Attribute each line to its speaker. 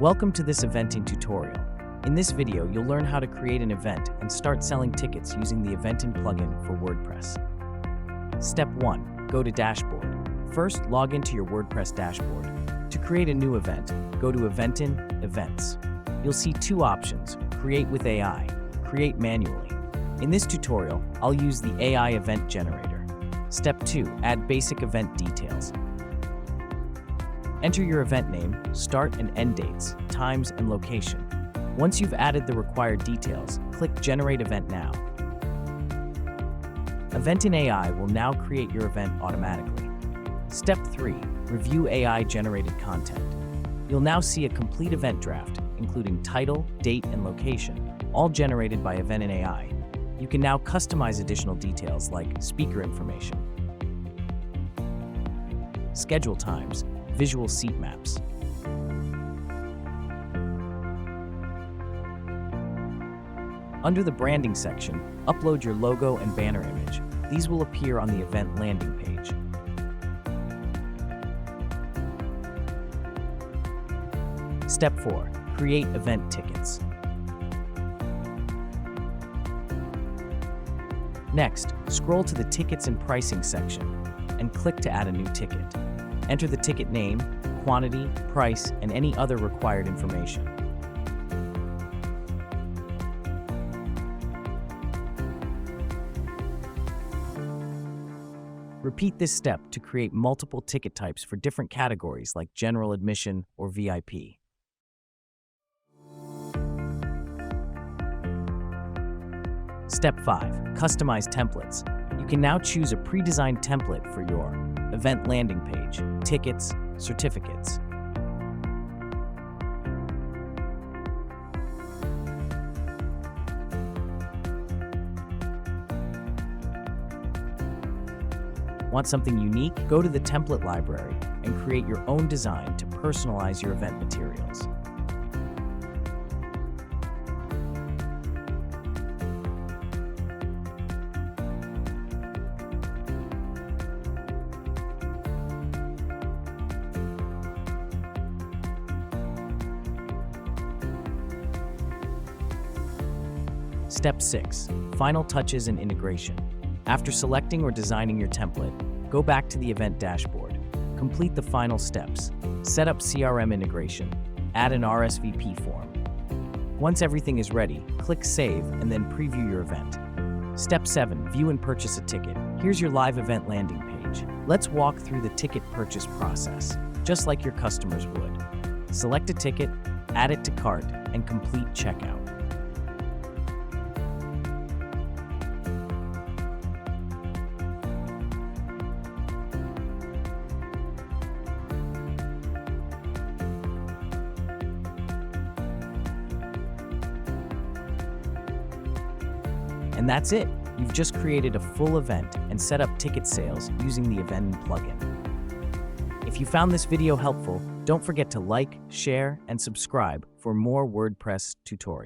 Speaker 1: Welcome to this Eventin tutorial. In this video, you'll learn how to create an event and start selling tickets using the Eventin plugin for WordPress. Step 1. Go to Dashboard. First, log into your WordPress dashboard. To create a new event, go to Eventin, Events. You'll see two options, Create with AI, Create manually. In this tutorial, I'll use the AI Event Generator. Step 2. Add basic event details. Enter your event name, start and end dates, times, and location. Once you've added the required details, click Generate Event Now. Eventin AI will now create your event automatically. Step 3. Review AI-generated content. You'll now see a complete event draft, including title, date, and location, all generated by Eventin AI. You can now customize additional details like speaker information, schedule times, visual seat maps. Under the branding section, upload your logo and banner image. These will appear on the event landing page. Step 4. Create event tickets. Next, scroll to the Tickets and Pricing section and click to add a new ticket. Enter the ticket name, quantity, price, and any other required information. Repeat this step to create multiple ticket types for different categories like general admission or VIP. Step 5. Customize templates. You can now choose a pre-designed template for your event landing page, tickets, certificates. Want something unique? Go to the template library and create your own design to personalize your event materials. Step 6. Final touches and integration. After selecting or designing your template, go back to the event dashboard. Complete the final steps. Set up CRM integration. Add an RSVP form. Once everything is ready, click Save and then preview your event. Step 7. View and purchase a ticket. Here's your live event landing page. Let's walk through the ticket purchase process, just like your customers would. Select a ticket, add it to cart, and complete checkout. And that's it. You've just created a full event and set up ticket sales using the Eventin plugin. If you found this video helpful, don't forget to like, share, and subscribe for more WordPress tutorials.